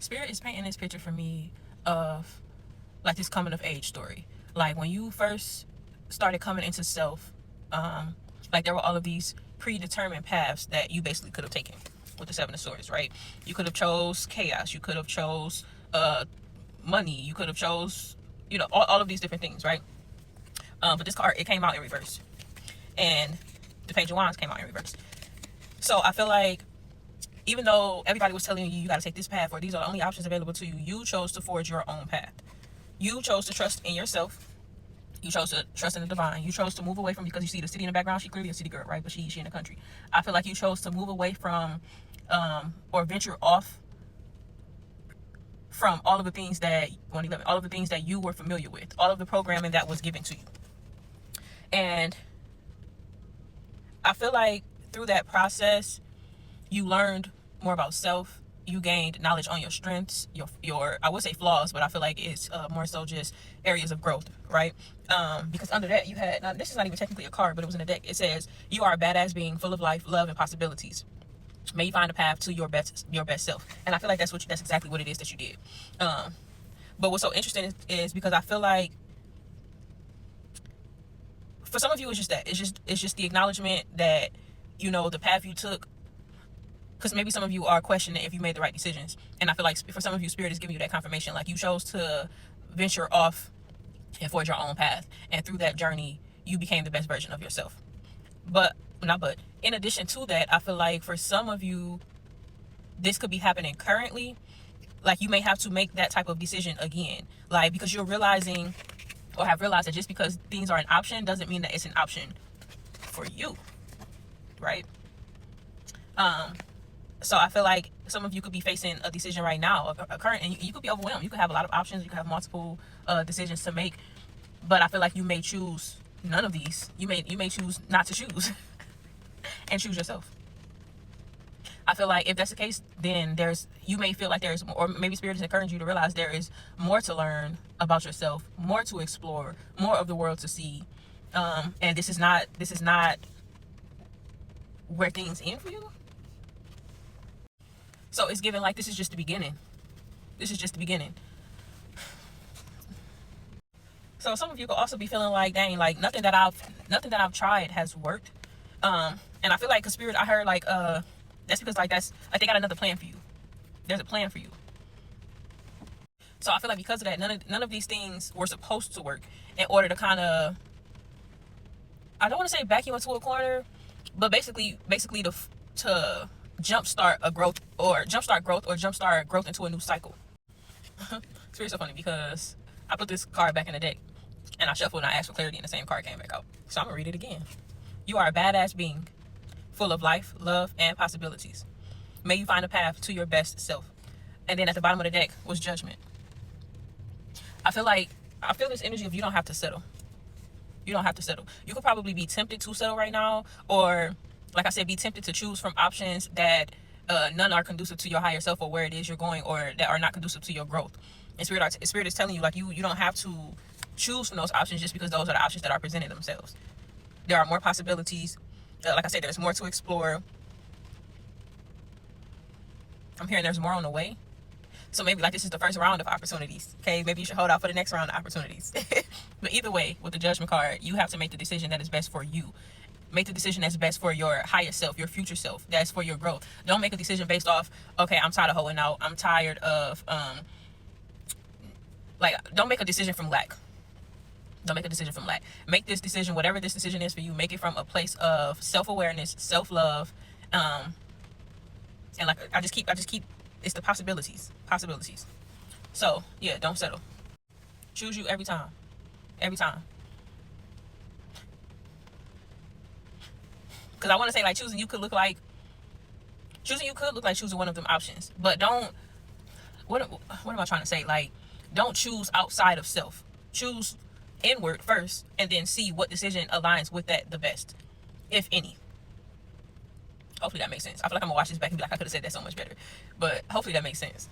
Spirit is painting this picture for me of like this coming of age story. Like when you first started coming into self, like there were all of these predetermined paths that you basically could have taken with the Seven of Swords, right? You could have chose chaos. You could have chose money. You could have chose, all of these different things, right? But this card, it came out in reverse. And the Page of Wands came out in reverse. So I feel like even though everybody was telling you got to take this path or these are the only options available to you, you chose to forge your own path. You chose to trust in yourself. You chose to trust in the divine. You chose to move away from, because you see the city in the background, she clearly a city girl, right? But she in the country. I feel like you chose to move away from or venture off from all of the things that, all of the things that you were familiar with, all of the programming that was given to you. And I feel like through that process, you learned more about self. You gained knowledge on your strengths, your I would say flaws, but I feel like it's more so just areas of growth, right? Because under that you had, now this is not even technically a card, but it was in a deck. It says, you are a badass being full of life, love, and possibilities. May you find a path to your best self. And I feel like that's exactly what it is that you did. But what's so interesting is because I feel like for some of you, it's just that. It's just the acknowledgement that, the path you took, because maybe some of you are questioning if you made the right decisions. And I feel like for some of you, Spirit is giving you that confirmation. Like you chose to venture off and forge your own path. And through that journey, you became the best version of yourself. In addition to that, I feel like for some of you, this could be happening currently. Like you may have to make that type of decision again. Like because you're realizing or have realized that just because things are an option doesn't mean that it's an option for you, right? So I feel like some of you could be facing a decision right now, a current, and you could be overwhelmed. You could have a lot of options. You could have multiple decisions to make, but I feel like you may choose none of these. You may choose not to choose and choose yourself. I feel like if that's the case, then you may feel like there's more, or maybe Spirit is encouraging you to realize there is more to learn about yourself, more to explore, more of the world to see. And this is not where things end for you. So it's given like this is just the beginning. This is just the beginning. So some of you could also be feeling like, dang, like nothing that I've tried has worked. And I feel like, 'cause Spirit, I heard like that's because like they got another plan for you. There's a plan for you. So I feel like because of that, none of these things were supposed to work in order to kind of, I don't want to say back you into a corner, but basically to jumpstart growth or jumpstart growth into a new cycle. It's really so funny because I put this card back in the deck and I shuffled and I asked for clarity and the same card came back out. So I'm gonna read it again. You are a badass being full of life, love, and possibilities. May you find a path to your best self. And then at the bottom of the deck was Judgment. I feel this energy of you don't have to settle. You don't have to settle. You could probably be tempted to settle right now, or like I said, be tempted to choose from options that none are conducive to your higher self or where it is you're going, or that are not conducive to your growth. And Spirit is telling you like you don't have to choose from those options just because those are the options that are presented themselves. There are more possibilities. Like I said, there's more to explore. I'm hearing there's more on the way. So maybe like this is the first round of opportunities. Okay, maybe you should hold out for the next round of opportunities. But either way, with the Judgment card, you have to make the decision that is best for you. Make the decision that's best for your higher self, your future self, that's for your growth. Don't make a decision based off, okay, I'm tired of holding out. I'm tired of, don't make a decision from lack. Don't make a decision from lack. Make this decision, whatever this decision is for you, make it from a place of self-awareness, self-love. And like, I just keep, it's the possibilities. So yeah, don't settle. Choose you every time. Because I want to say like choosing you could look like choosing one of them options, but don't, what am I trying to say? Like, don't choose outside of self. Choose inward first and then see what decision aligns with that the best, if any. Hopefully that makes sense. I feel like I'm gonna watch this back and be like, I could have said that so much better, but hopefully that makes sense.